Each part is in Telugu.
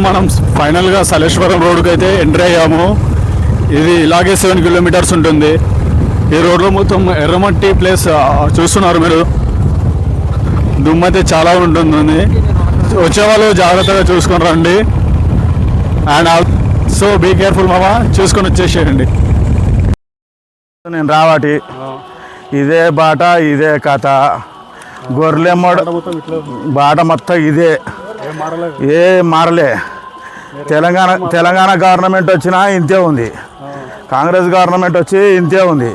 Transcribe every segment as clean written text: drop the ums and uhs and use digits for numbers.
మనం ఫైనల్గా సలేశ్వరం రోడ్డుకి అయితే ఎంటర్ అయ్యాము. ఇది ఇలాగే 7 కిలోమీటర్స్ ఉంటుంది. ఈ రోడ్లో మొత్తం ఎర్రమట్టి ప్లేస్ చూస్తున్నారు మీరు. దుమ్ము అయితే చాలా ఉంటుంది. వచ్చేవాళ్ళు జాగ్రత్తగా చూసుకొని రండి. అండ్ సో బీ కేర్ఫుల్ మామ, చూసుకొని వచ్చేసేయండి. నేను రావాటి ఇదే బాట ఇదే కథ. గొర్రెమ్మడు బాట మొత్తం ఇదే, ఏ మారలే. తెలంగాణ గవర్నమెంట్ వచ్చినా ఇంతే ఉంది, కాంగ్రెస్ గవర్నమెంట్ వచ్చి ఇంతే ఉంది,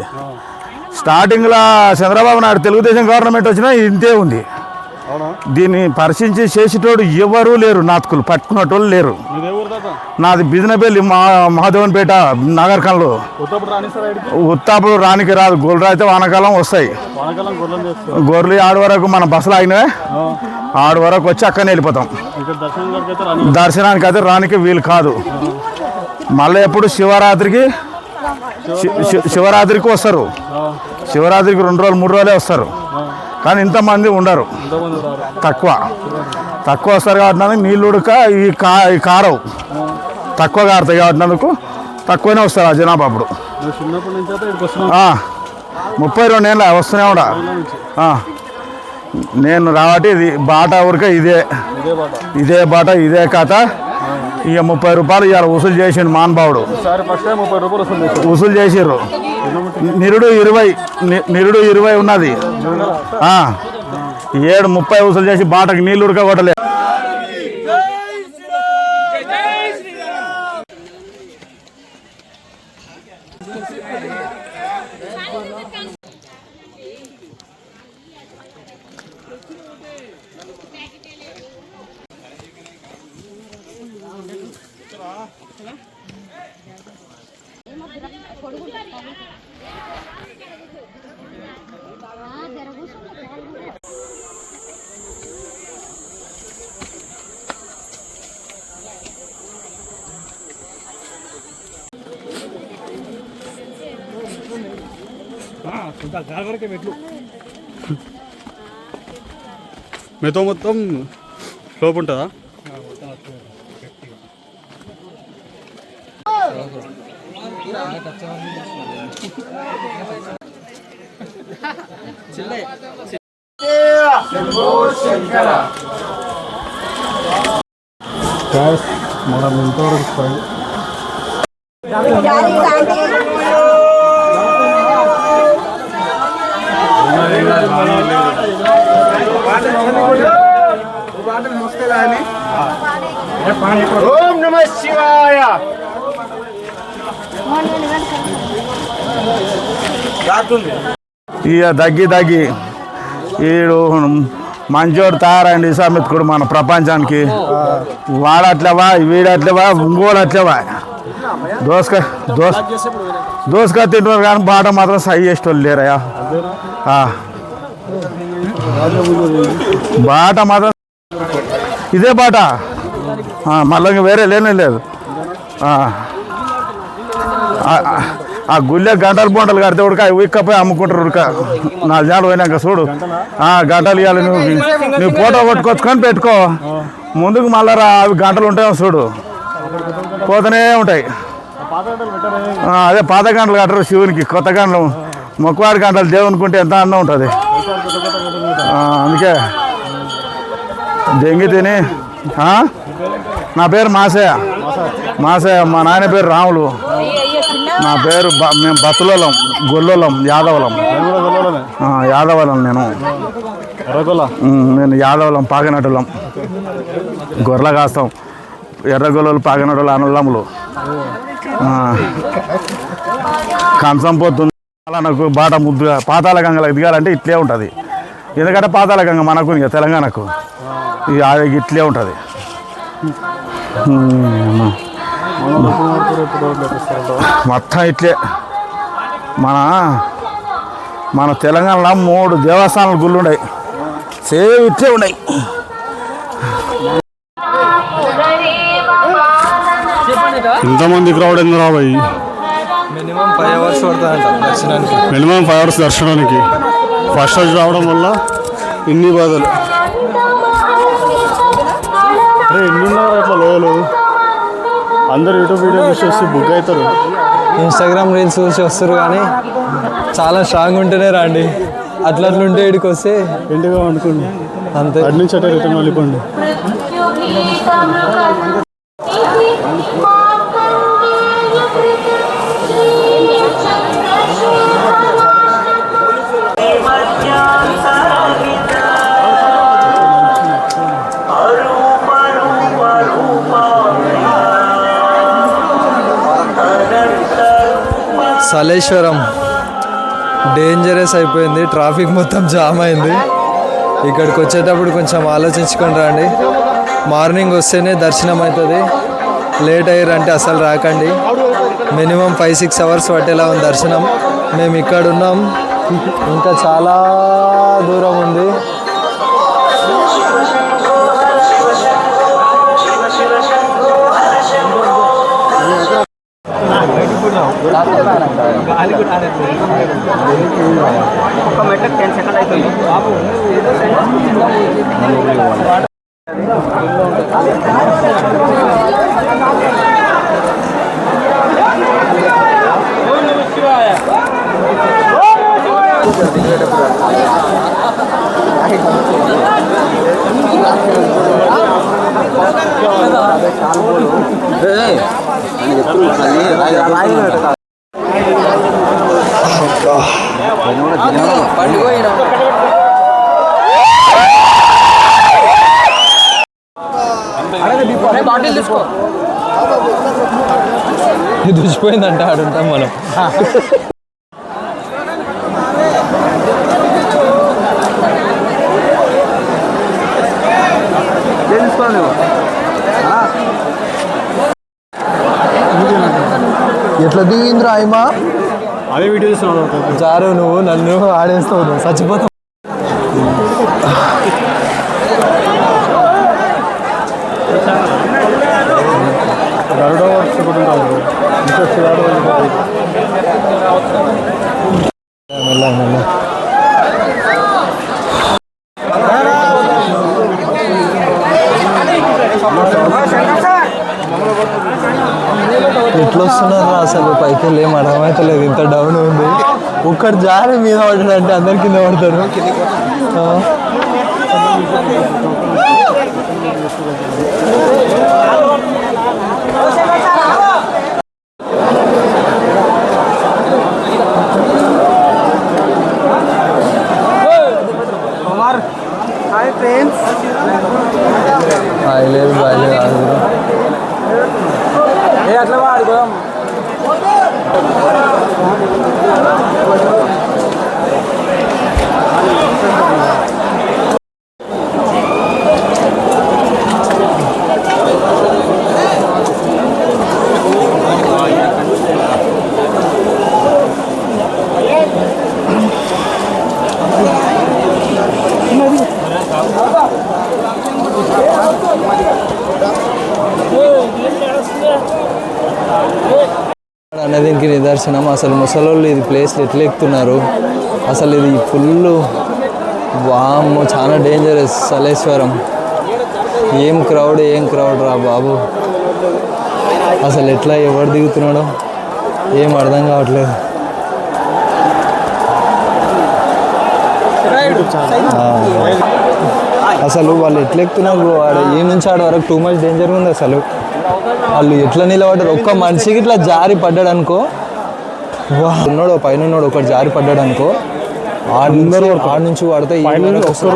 స్టార్టింగ్లో చంద్రబాబు నాయుడు తెలుగుదేశం గవర్నమెంట్ వచ్చినా ఇంతే ఉంది. దీన్ని పరిశీలించి చేసేటోడు ఎవరూ లేరు, నాతకులు పట్టుకునేటోళ్ళు లేరు. నాది బిజినపల్లి మహాదేవన్పేట నగర్కంలో. ఉత్తాపుడు రానికి రాదు, గొర్రెలు అయితే వానకాలం వస్తాయి. గొర్రెలు ఆడు వరకు మన బస్సులు ఆగినవే, ఆడు వరకు వచ్చి అక్కడనే వెళ్ళిపోతాం. దర్శనానికి అయితే రానికి వీలు కాదు. మళ్ళీ ఎప్పుడు శివరాత్రికి వస్తారు. శివరాత్రికి 2 రోజులు 3 రోజులే వస్తారు, కానీ ఇంతమంది ఉండరు, తక్కువ వస్తారు. కాబట్టి నీళ్ళు ఉడక ఈ కారవు తక్కువ కారుతాయి కాబట్టి తక్కువనే వస్తారు ఆ జనాభా. అప్పుడు 32 ఏళ్ళ వస్తూనే ఉండ. నేను రావటి ఇది బాట ఊరిక ఇదే బాట ఇదే కథ. ఇక 30 రూపాయలు ఇవాళ వసూలు చేసిండు మానబావుడు, వసూలు చేసిర్రు. నిరుడు 20 ఉన్నది. 7:30 వసూలు చేసి బాటకి నీళ్ళు ఉడక కొట్టలేదు. మీతో మొత్తం లోపు ఉంటుందా? మనం ఇంతవరకు ఓం నమః శివాయ. ఇక దగ్గి ఈడు మంచోడు తయారైంది ఇసామెత్తుకుడు మన ప్రపంచానికి. వాడట్లేవా వీడట్లేవా ఇంకోడట్లేవా దోసుగా తింటున్నారు, కానీ బాట మాత్రం సై చేసేటోళ్ళు లేరయ్యా. బాట మాత్రం ఇదే బాట, మళ్ళీ వేరే లేనే లేదు. ఆ గుళ్ళే గంటలు బొంటలు కడితే ఉడక ఉక్కపోయి అమ్ముకుంటారు. ఉడక 4 జనాలు పోయినాక చూడు గంటలు ఇవ్వాలి. నువ్వు ఫోటో కొట్టుకొచ్చుకొని పెట్టుకో, ముందుకు మళ్ళీ అవి గంటలు ఉంటాయో చూడు, పోతూనే ఉంటాయి. అదే పాత గంటలు కట్టరు శివునికి, కొత్త గంటలు మొక్కువాడి గంటలు దేవునుకుంటే ఎంత అందం ఉంటుంది. అందుకే దెంగి తిని. నా పేరు మాసయ్య, మా నాయన పేరు రాములు, నా పేరు మేము బతులోలం, గొల్లోలం, యాదవలం. నేను యాదవలం, పాగనటులం, గొర్రెల కాస్తాం. ఎర్రగొల్లలు పాగనటులు అనులములు. కంచం పోతుంది నాకు బాట ముద్దుగా. పాతాళ గంగలకు దిగాలంటే ఇట్లే ఉంటుంది, ఎందుకంటే పాతాళ గంగ మనకు ఇక తెలంగాణకు ఇట్లే ఉంటుంది. మొత్తం ఇట్లే. మన తెలంగాణలో 3 దేవస్థానాల గుళ్ళు ఉన్నాయి, సేమ్ ఇట్లే ఉన్నాయి. ఇంతమంది క్రౌడ్ ఎందుకు రాబోయి? మినిమం 5 అవర్స్ పడుతుందంట దర్శనానికి. మినిమం 5 అవర్స్ దర్శనానికి. ఫస్ట్ రోజు రావడం వల్ల ఇన్ని బాధలు. ఎన్ని ఉన్నారు అట్లా లోయలు అందరు యూట్యూబ్ వీడియో చూసి బుక్ అవుతారు. ఇన్స్టాగ్రామ్ రీల్స్ చూసి వస్తారు కానీ చాలా స్ట్రాంగ్ ఉంటేనే రండి. అట్లుంటే ఇక్కడికి వస్తే ఇంటిగా అనుకోండి అంతే. అటు నుంచి అటే రిటర్న్ వెళ్ళిపోండి. సలేశ్వరం డేంజరస్ అయిపోయింది. ట్రాఫిక్ మొత్తం జామ్ అయింది. ఇక్కడికి వచ్చేటప్పుడు కొంచెం ఆలోచించుకొని రండి. మార్నింగ్ వస్తేనే దర్శనం అవుతుంది. లేట్ అయ్యారంటే అసలు రాకండి. మినిమం 5-6 అవర్స్ పట్టేలా ఉంది దర్శనం. మేము ఇక్కడ ఉన్నాం, ఇంకా చాలా దూరం ఉంది. ఒక మెట్లకు 10 సెకండ్ అవుతుంది. దుచ్చిపోయిందంట ఆడుంటాం మనం. ఎట్లా దిగిందిరా ఆయమా? అదే వీడియో చూస్తున్నాడు జారు, నువ్వు నన్ను ఆడేస్తావు, నువ్వు చచ్చిపోతావు. ఎట్లా వస్తున్నారు అసలు? పైకి ఏం అర్థమవుతలేదు, ఇంత డౌన్ ఉంది. ఒక్కటి జారి మీద పడ్డాడంటే అందరి కింద పడతారు. Hi friends. బాయలేదు కాదు. అట్లా వాడుకోదాం. అన్నదీనికి నిదర్శనం. అసలు ముసలోళ్ళు ఇది ప్లేస్ ఎట్లా ఎక్కుతున్నారు అసలు? ఇది ఫుల్ వామ్మో, చాలా డేంజరస్. సలేశ్వరం ఏం క్రౌడ్ రా బాబు. అసలు ఎట్లా ఎవరు దిగుతున్నాడో ఏం అర్థం కావట్లేదు. అసలు వాళ్ళు ఎట్లా ఎక్కుతున్నారు? ఈ నుంచి ఆడ వరకు టూ మచ్ డేంజర్ ఉంది అసలు. వాళ్ళు ఎట్లా నిలబడ్డారు? ఒక్క మనిషికి ఇట్లా జారి పడ్డాడు అనుకో, ఉన్నాడు పైన ఉన్నాడు, ఒకటి జారి పడ్డాడు అనుకో, ఆడ నుంచి పడితే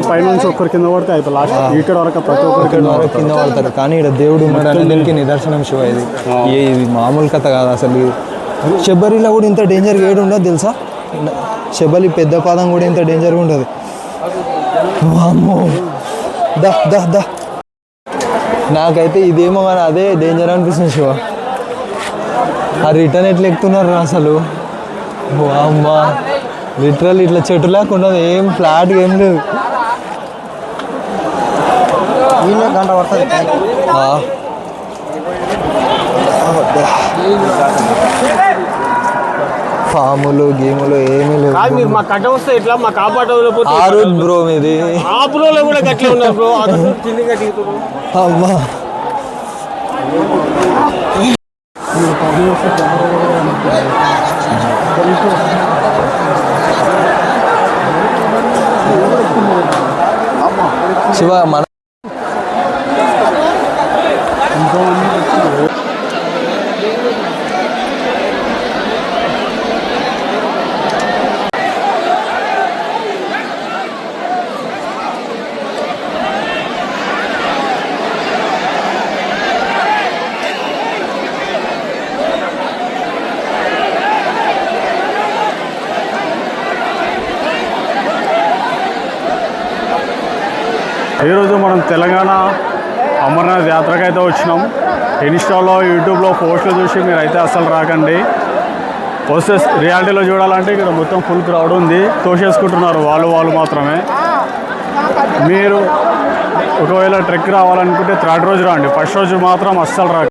పైనుంచి ఒక్కరు కింద పడితే అయిపోయి లాస్ట్ ఇక్కడ వరకు ప్రతి ఒక్కరు కింద పడతారు. కానీ ఇక్కడ దేవుడు ఉన్నాడు, దీనికి నిదర్శనం శివ. ఇది మామూలు కథ కాదు అసలు. శబరిలో కూడా ఇంత డేంజర్గా ఏడు ఉండదు తెలుసా? శబరి పెద్ద పాదం కూడా ఇంత డేంజర్గా ఉంటుంది. వామ్మో, దా దా దా. నాకైతే ఇదేమో కానీ అదే డేంజర్ అనిపిస్తుంది శివ. ఆ రిటర్న్ ఎట్లా ఎక్కుతున్నారు అసలు? అమ్మ, లిటరల్ ఇట్లా చెట్టు లేకుండా ఏం ఫ్లాట్ ఏం లేదు. గంట పడుతుంది. పాములు గేములు ఏమీ లేవు. మీరు మా కట్ట వస్తే ఇట్లా మా కాపాడకపోతే ఆ రూట్ బ్రో మీది. ఆ బ్రోలో కూడా గట్లే ఉన్నారు బ్రో. అమ్మా శివ మన ఈరోజు మనం తెలంగాణ అమర్నాథ్ యాత్రకైతే వచ్చినాం. ఇన్స్టాలో యూట్యూబ్లో పోస్టులు చూసి మీరైతే అస్సలు రాకండి. వస్తే రియాలిటీలో చూడాలంటే ఇక్కడ మొత్తం ఫుల్ క్రౌడ్ ఉంది. తోసేసుకుంటున్నారు వాళ్ళు మాత్రమే. మీరు ఒకవేళ ట్రెక్ రావాలనుకుంటే థర్డ్ రోజు రండి. ఫస్ట్ రోజు మాత్రం అస్సలు రాకండి.